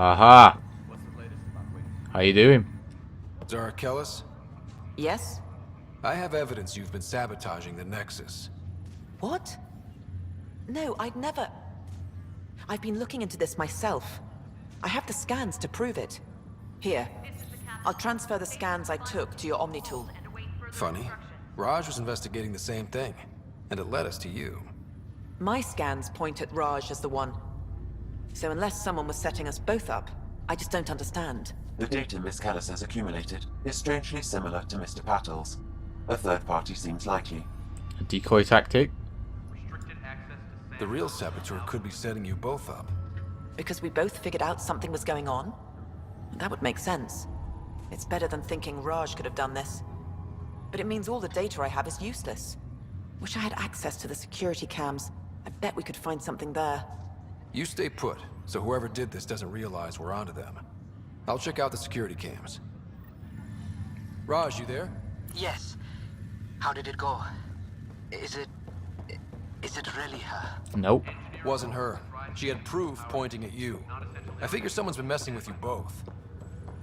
Aha! How you doing? Sara Ryder? Yes? I have evidence you've been sabotaging the Nexus. What? No, I'd never... I've been looking into this myself. I have the scans to prove it. Here. I'll transfer the scans I took to your Omni tool. Funny. Raj was investigating the same thing, and it led us to you. My scans point at Raj as the one. So unless someone was setting us both up, I just don't understand. The data Miss Callis has accumulated is strangely similar to Mr. Patel's. A third party seems likely. A decoy tactic? The real saboteur could be setting you both up. Because we both figured out something was going on? That would make sense. It's better than thinking Raj could have done this. But it means all the data I have is useless. Wish I had access to the security cams. I bet we could find something there. You stay put, so whoever did this doesn't realize we're onto them. I'll check out the security cams. Raj, you there? Yes. How did it go? Is it really her? Nope. Wasn't her. She had proof pointing at you. I figure someone's been messing with you both.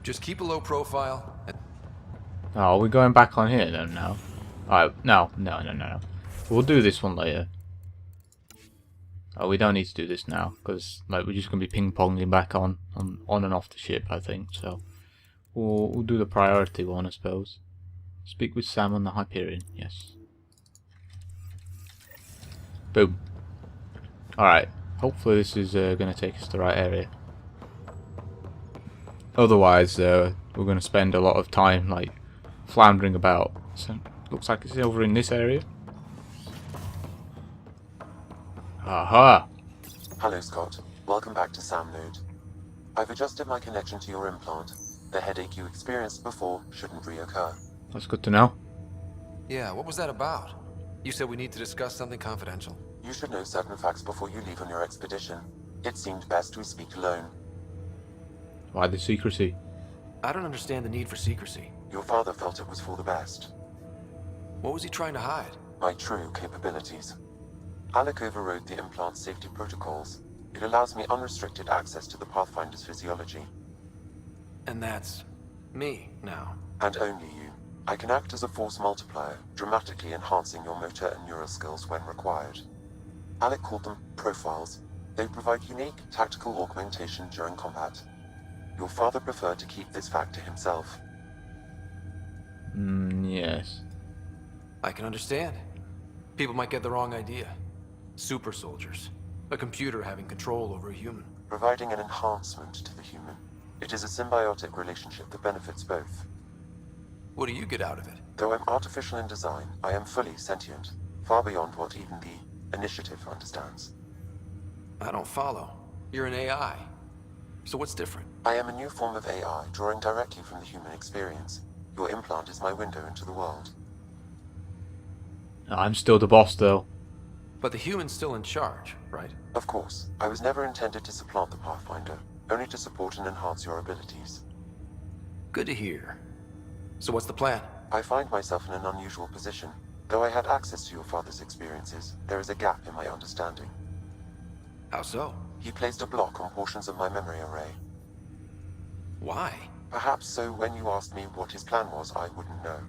Just keep a low profile and... Oh, we're going back on here then now. Alright, no. We'll do this one later. Oh, we don't need to do this now, because like we're just going to be ping-ponging back on and off the ship, I think. So we'll do the priority one, I suppose. Speak with Sam on the Hyperion. Yes. Boom. Alright. Hopefully this is going to take us to the right area. Otherwise, we're going to spend a lot of time like floundering about. So looks like it's over in this area. Aha! Hello, Scott. Welcome back to Sam Node. I've adjusted my connection to your implant. The headache you experienced before shouldn't reoccur. That's good to know. Yeah, what was that about? You said we need to discuss something confidential. You should know certain facts before you leave on your expedition. It seemed best we speak alone. Why the secrecy? I don't understand the need for secrecy. Your father felt it was for the best. What was he trying to hide? My true capabilities. Alec overrode the implant's safety protocols. It allows me unrestricted access to the Pathfinder's physiology. And that's... me, now. And only you. I can act as a force multiplier, dramatically enhancing your motor and neural skills when required. Alec called them profiles. They provide unique tactical augmentation during combat. Your father preferred to keep this fact to himself. Yes. I can understand. People might get the wrong idea. Super soldiers. A computer having control over a human. Providing an enhancement to the human. It is a symbiotic relationship that benefits both. What do you get out of it? Though I'm artificial in design, I am fully sentient, far beyond what even the Initiative understands. I don't follow. You're an AI. So what's different? I am a new form of AI, drawing directly from the human experience. Your implant is my window into the world. I'm still the boss though. But the human's still in charge, right? Of course, I was never intended to supplant the Pathfinder, only to support and enhance your abilities. Good to hear. So what's the plan? I find myself in an unusual position. Though I had access to your father's experiences, there is a gap in my understanding. How so? He placed a block on portions of my memory array. Why? Perhaps so when you asked me what his plan was, I wouldn't know.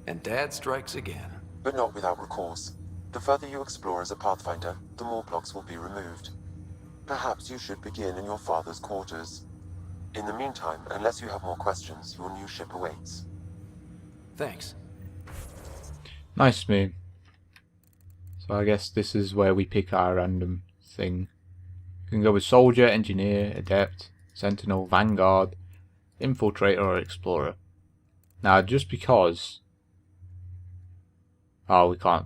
And Dad strikes again. But not without recourse. The further you explore as a Pathfinder, the more blocks will be removed. Perhaps you should begin in your father's quarters. In the meantime, unless you have more questions, your new ship awaits. Thanks. Nice meme. So I guess this is where we pick our random thing. You can go with Soldier, Engineer, Adept, Sentinel, Vanguard, Infiltrator or Explorer. Now just because... Oh, we can't.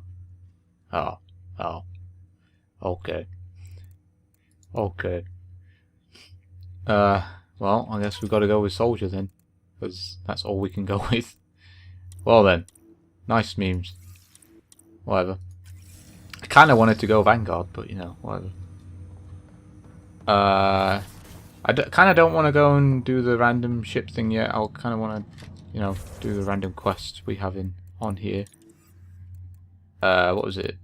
Oh. Okay. Well, I guess we've got to go with Soldier then. Because that's all we can go with. Well then. Nice memes. Whatever. I kind of wanted to go Vanguard, but you know, whatever. I kind of don't want to go and do the random ship thing yet. I'll kind of want to, you know, do the random quests we have on here. What was it?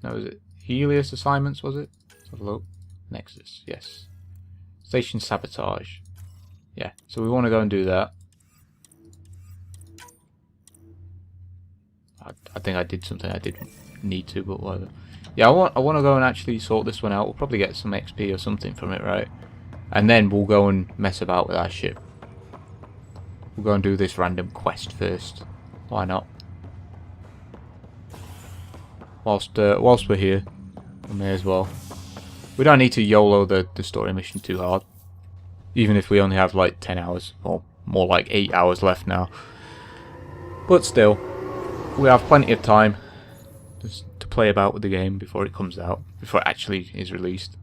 Was it Helios assignments? Was it? Let's have a look. Nexus. Yes. Station sabotage. Yeah, so we want to go and do that. I think I did something I didn't need to, but whatever. Yeah, I want to go and actually sort this one out. We'll probably get some XP or something from it, right? And then we'll go and mess about with our ship. We'll go and do this random quest first. Why not? Whilst we're here, we may as well. We don't need to YOLO the story mission too hard. Even if we only have like 10 hours, or more like 8 hours left now. But still, we have plenty of time just to play about with the game before it comes out, before it actually is released.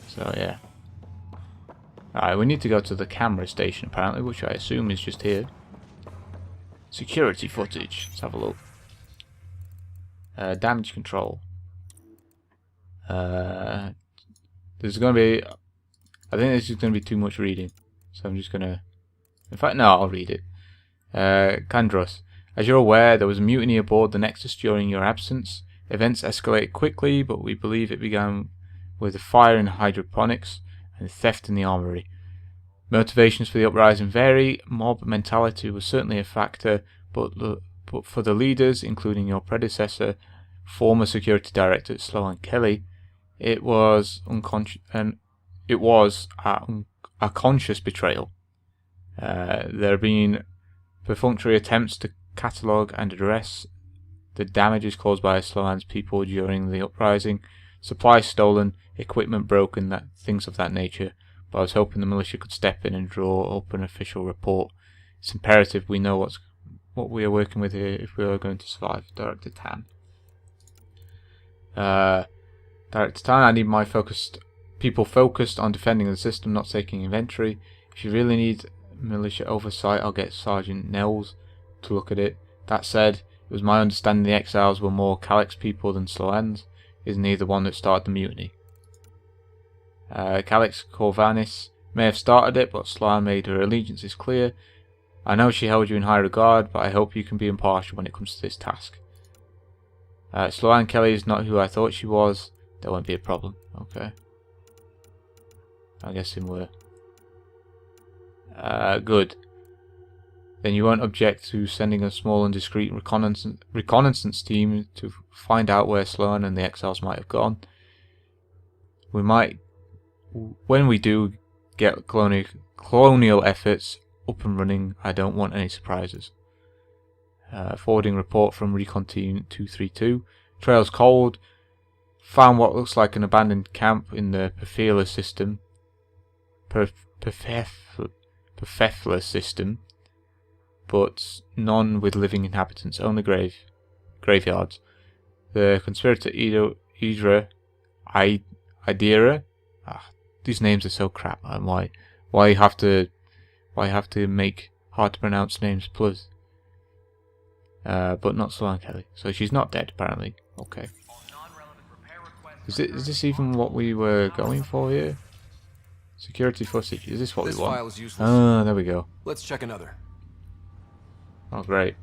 So yeah. Alright, we need to go to the camera station apparently, which I assume is just here. Security footage. Let's have a look. Damage control. There's going to be... I think this is going to be too much reading. So I'm just going to... In fact, no, I'll read it. Kandros. As you're aware, there was a mutiny aboard the Nexus during your absence. Events escalated quickly, but we believe it began with a fire in hydroponics and theft in the armory. Motivations for the uprising vary. Mob mentality was certainly a factor, but for the leaders, including your predecessor, former security director Sloan Kelly, it was a conscious betrayal. There have been perfunctory attempts to catalogue and address the damages caused by Sloan's people during the uprising, supplies stolen, equipment broken, things of that nature. But I was hoping the militia could step in and draw up an official report. It's imperative we know what we are working with here if we are going to survive. Director Tan. Director Tan, I need my people focused on defending the system, not taking inventory. If you really need militia oversight, I'll get Sergeant Nels to look at it. That said, it was my understanding the exiles were more Calyx people than Sloans. Isn't he the one that started the mutiny? Calyx Corvanis may have started it, but Sloan made her allegiances clear. I know she held you in high regard, but I hope you can be impartial when it comes to this task. Sloan Kelly is not who I thought she was. There won't be a problem. Okay. I guess him were. Good. Then you won't object to sending a small and discreet reconnaissance team to find out where Sloan and the exiles might have gone. We might, when we do get colonial efforts up and running, I don't want any surprises. Forwarding report from Recon Team 232. Trail's cold. Found what looks like an abandoned camp in the Perfela system. Perfela system. But none with living inhabitants, only graveyards. The conspirator Idra, these names are so crap. And why you have to make hard to pronounce names plus. But not Sloan Kelly, so she's not dead apparently. Okay. Is this even what we were going for here? Security footage. Is this what we want? File is useless. Ah, there we go. Let's check another. Oh, great.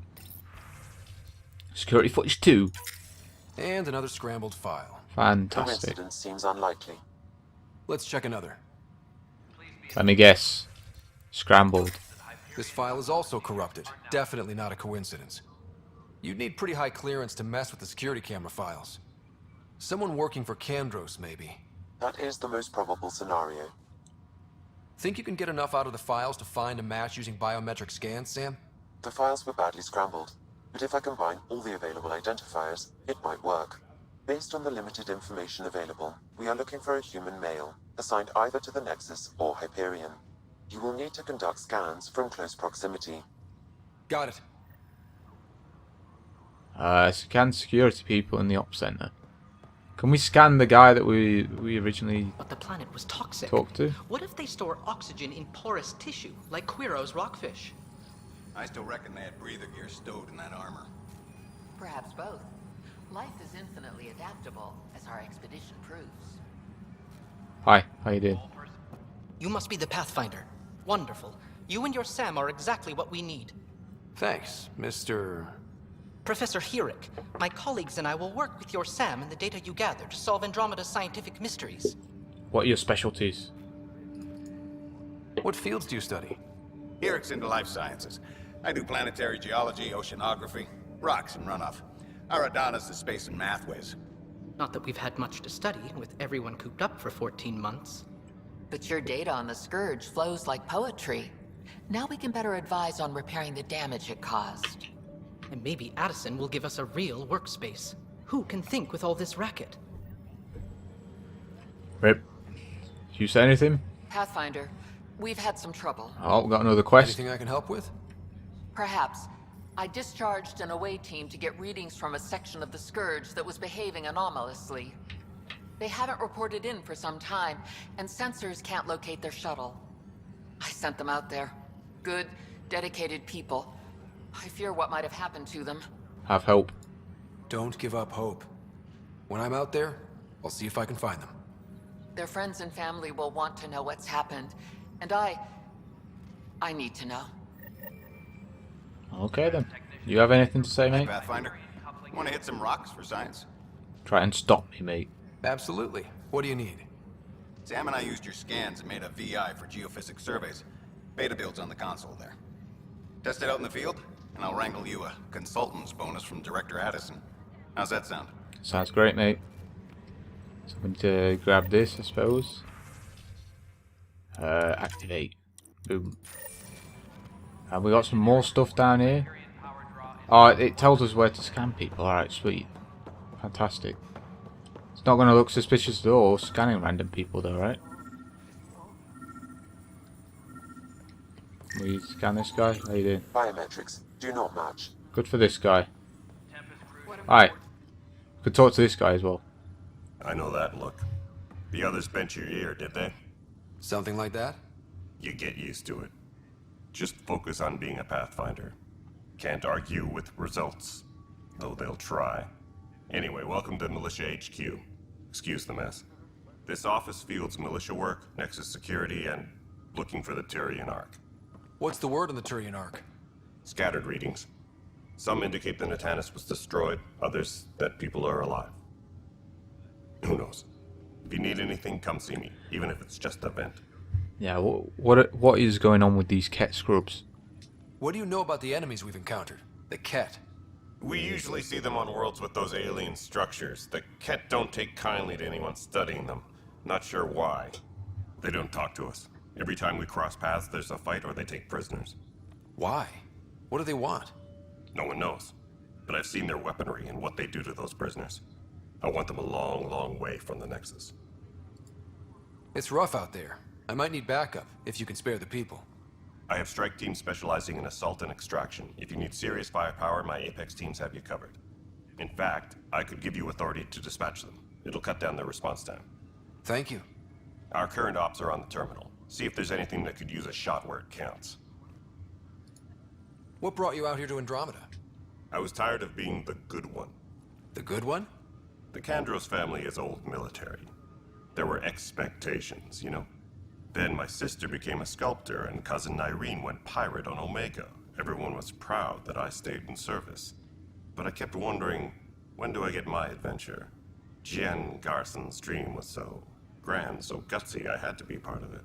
Security footage 2. And another scrambled file. Fantastic. Coincidence seems unlikely. Let's check another. Let me guess. Scrambled. This file is also corrupted. Definitely not a coincidence. You'd need pretty high clearance to mess with the security camera files. Someone working for Kandros, maybe. That is the most probable scenario. Think you can get enough out of the files to find a match using biometric scans, Sam? The files were badly scrambled, but if I combine all the available identifiers, it might work. Based on the limited information available, we are looking for a human male, assigned either to the Nexus or Hyperion. You will need to conduct scans from close proximity. Got it. Scan security people in the op center. Can we scan the guy that we originally But the planet was toxic. talked to? What if they store oxygen in porous tissue, like Quiro's rockfish? I still reckon they had breather gear stowed in that armor. Perhaps both. Life is infinitely adaptable, as our expedition proves. Hi, how you doing? You must be the Pathfinder. Wonderful. You and your Sam are exactly what we need. Thanks, Mr. Professor Herrick, my colleagues and I will work with your Sam and the data you gather to solve Andromeda's scientific mysteries. What are your specialties? What fields do you study? Eric's into life sciences. I do planetary geology, oceanography, rocks and runoff. Aradana's the space and math whiz. Not that we've had much to study, with everyone cooped up for 14 months. But your data on the Scourge flows like poetry. Now we can better advise on repairing the damage it caused. And maybe Addison will give us a real workspace. Who can think with all this racket? Rip. Did you say anything? Pathfinder, we've had some trouble. Oh, we got another quest. Anything I can help with? Perhaps. I discharged an away team to get readings from a section of the Scourge that was behaving anomalously. They haven't reported in for some time, and sensors can't locate their shuttle. I sent them out there. Good, dedicated people. I fear what might have happened to them. Have help. Don't give up hope. When I'm out there, I'll see if I can find them. Their friends and family will want to know what's happened, and I need to know. Okay then. You have anything to say, Hey, mate? Pathfinder. Want to hit some rocks for science? Try and stop me, mate. Absolutely. What do you need? Sam and I used your scans and made a VI for geophysics surveys. Beta builds on the console there. Test it out in the field, and I'll wrangle you a consultant's bonus from Director Addison. How's that sound? Sounds great, mate. So we need to grab this, I suppose. Activate. Boom. And we got some more stuff down here. Oh, it tells us where to scan people. Alright, sweet. Fantastic. It's not going to look suspicious at all, scanning random people though, right? We scan this guy? How you doing? Biometrics do not match. Good for this guy. Hi. Could talk to this guy as well. I know that look. The others bent your ear, did they? Something like that? You get used to it. Just focus on being a Pathfinder. Can't argue with results, though they'll try. Anyway, welcome to Militia HQ. Excuse the mess. This office fields militia work, Nexus security, and looking for the Turian Ark. What's the word on the Turian Ark? Scattered readings. Some indicate the Natanus was destroyed, others that people are alive. Who knows? If you need anything, come see me, even if it's just a vent. Yeah, what is going on with these Ket scrubs? What do you know about the enemies we've encountered? The Ket. We usually see them on worlds with those alien structures. The Ket don't take kindly to anyone studying them. Not sure why. They don't talk to us. Every time we cross paths, there's a fight or they take prisoners. Why? What do they want? No one knows. But I've seen their weaponry and what they do to those prisoners. I want them a long, long way from the Nexus. It's rough out there. I might need backup, if you can spare the people. I have strike teams specializing in assault and extraction. If you need serious firepower, my Apex teams have you covered. In fact, I could give you authority to dispatch them. It'll cut down their response time. Thank you. Our current ops are on the terminal. See if there's anything that could use a shot where it counts. What brought you out here to Andromeda? I was tired of being the good one. The good one? The Kandros family is old military. There were expectations, you know? Then my sister became a sculptor and cousin Irene went pirate on Omega. Everyone was proud that I stayed in service. But I kept wondering, when do I get my adventure? Jen Garson's dream was so grand, so gutsy, I had to be part of it.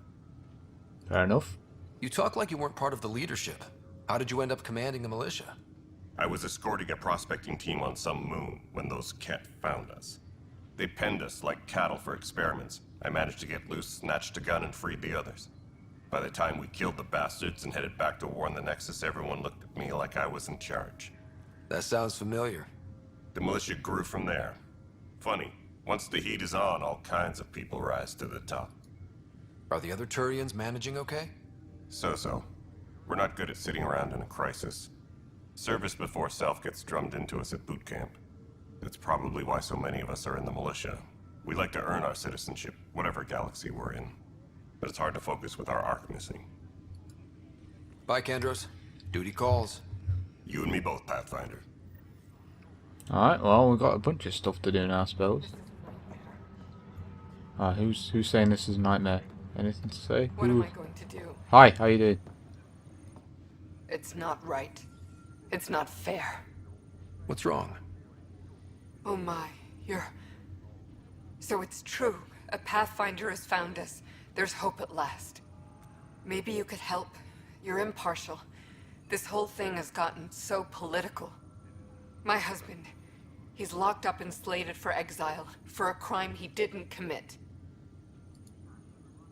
Fair enough. You talk like you weren't part of the leadership. How did you end up commanding the militia? I was escorting a prospecting team on some moon when those Ket found us. They penned us like cattle for experiments. I managed to get loose, snatched a gun, and freed the others. By the time we killed the bastards and headed back to warn the Nexus, everyone looked at me like I was in charge. That sounds familiar. The militia grew from there. Funny, once the heat is on, all kinds of people rise to the top. Are the other Turians managing okay? So-so. We're not good at sitting around in a crisis. Service before self gets drummed into us at boot camp. That's probably why so many of us are in the militia. We like to earn our citizenship, whatever galaxy we're in. But it's hard to focus with our arc missing. Bye, Kandros. Duty calls. You and me both, Pathfinder. Alright, well, we've got a bunch of stuff to do now, I suppose. Who's saying this is a nightmare? Anything to say? What am I going to do? Hi, how you doing? It's not right. It's not fair. What's wrong? Oh my, So it's true. A Pathfinder has found us. There's hope at last. Maybe you could help. You're impartial. This whole thing has gotten so political. My husband, he's locked up and slated for exile for a crime he didn't commit.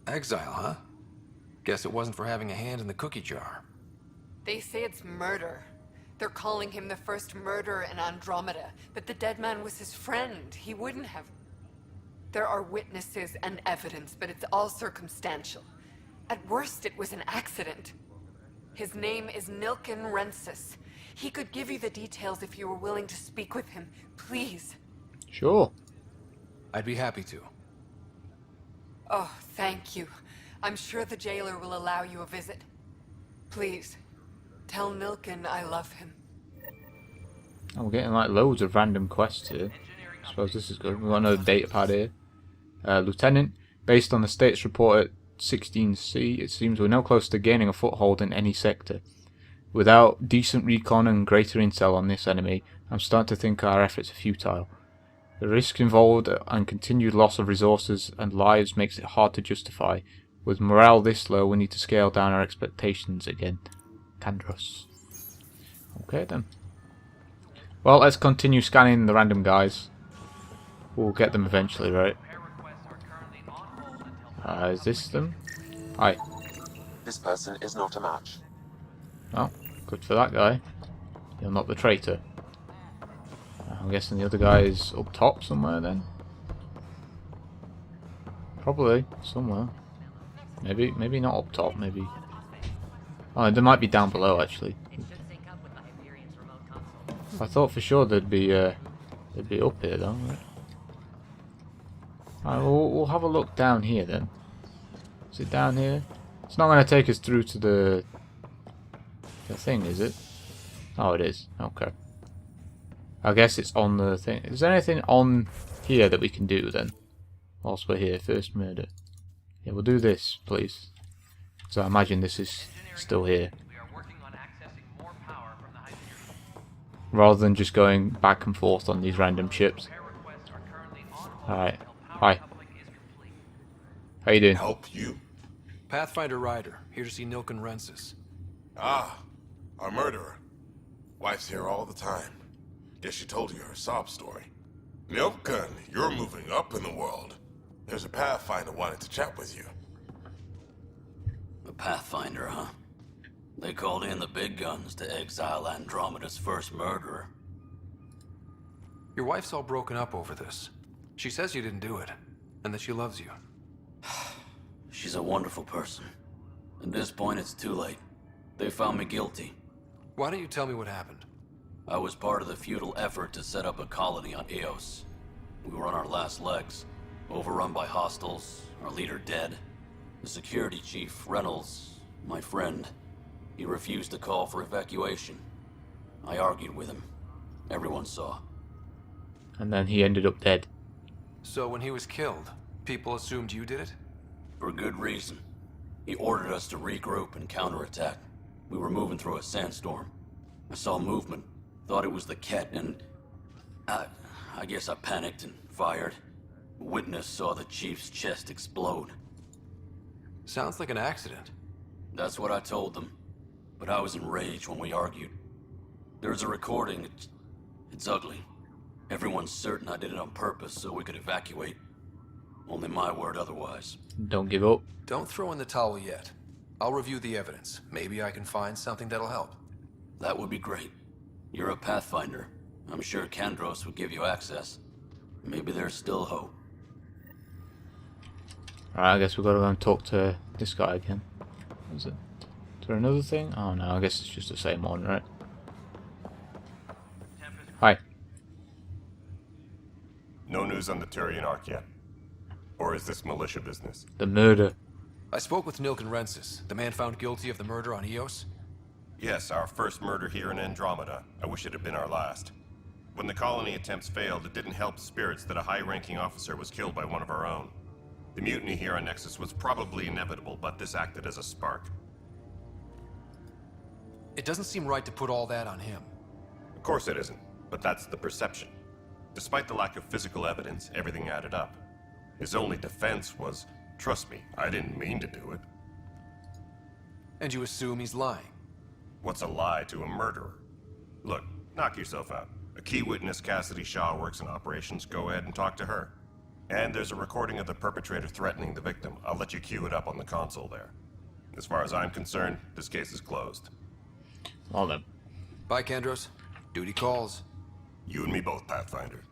Exile, huh? Guess it wasn't for having a hand in the cookie jar. They say it's murder. They're calling him the first murderer in Andromeda, but the dead man was his friend. He wouldn't have... There are witnesses and evidence, but it's all circumstantial. At worst, it was an accident. His name is Nilken Rensis. He could give you the details if you were willing to speak with him. Please. Sure. I'd be happy to. Oh, thank you. I'm sure the jailer will allow you a visit. Please, tell Nilken I love him. Oh, we're getting like loads of random quests here. I suppose this is good. We've got another data pad here. Lieutenant, based on the status report at 16C, it seems we're now close to gaining a foothold in any sector. Without decent recon and greater intel on this enemy, I'm starting to think our efforts are futile. The risk involved and continued loss of resources and lives makes it hard to justify. With morale this low, we need to scale down our expectations again. Kandros. Okay then. Well, let's continue scanning the random guys. We'll get them eventually, right? Is this them? Hi. This person is not a match. Oh, good for that guy. You're not the traitor. I'm guessing the other guy is up top somewhere then? Probably, somewhere. Maybe not up top, maybe... Oh, they might be down below actually. I thought for sure they'd be up here though, right? Alright, we'll have a look down here then. Is it down here? It's not going to take us through to the thing, is it? Oh, it is. Okay. I guess it's on the thing. Is there anything on here that we can do then? Whilst we're here, first murder. Yeah, we'll do this, please. So I imagine this is still here. Rather than just going back and forth on these random ships. Alright. Hi. How you doing? Help you? Pathfinder Ryder, here to see Nilken Rensis. Ah, our murderer. Wife's here all the time. Guess she told you her sob story. Nilken, you're moving up in the world. There's a Pathfinder wanted to chat with you. A Pathfinder, huh? They called in the big guns to exile Andromeda's first murderer. Your wife's all broken up over this. She says you didn't do it, and that she loves you. She's a wonderful person. At this point, it's too late. They found me guilty. Why don't you tell me what happened? I was part of the futile effort to set up a colony on Eos. We were on our last legs, overrun by hostiles, our leader dead. The security chief, Reynolds, my friend, he refused to call for evacuation. I argued with him. Everyone saw. And then he ended up dead. So when he was killed, people assumed you did it? For good reason. He ordered us to regroup and counterattack. We were moving through a sandstorm. I saw movement, thought it was the Ket, and... I guess I panicked and fired. A witness saw the chief's chest explode. Sounds like an accident. That's what I told them. But I was enraged when we argued. There's a recording. It's ugly. Everyone's certain I did it on purpose so we could evacuate. Only my word otherwise. Don't give up. Don't throw in the towel yet. I'll review the evidence. Maybe I can find something that'll help. That would be great. You're a Pathfinder. I'm sure Kandros would give you access. Maybe there's still hope. Alright, I guess we've got to go and talk to this guy again. Is it? Is there another thing? Oh no, I guess it's just the same one, right? Hi. No news on the Turian Ark yet? Or is this militia business? The murder. I spoke with Nilken Rensis, the man found guilty of the murder on Eos. Yes, our first murder here in Andromeda. I wish it had been our last. When the colony attempts failed, it didn't help spirits that a high-ranking officer was killed by one of our own. The mutiny here on Nexus was probably inevitable, but this acted as a spark. It doesn't seem right to put all that on him. Of course it isn't, but that's the perception. Despite the lack of physical evidence, everything added up. His only defense was, trust me, I didn't mean to do it. And you assume he's lying. What's a lie to a murderer? Look, knock yourself out. A key witness, Cassidy Shaw, works in operations. Go ahead and talk to her. And there's a recording of the perpetrator threatening the victim. I'll let you cue it up on the console there. As far as I'm concerned, this case is closed. Well then. Bye, Kandros. Duty calls. You and me both, Pathfinder.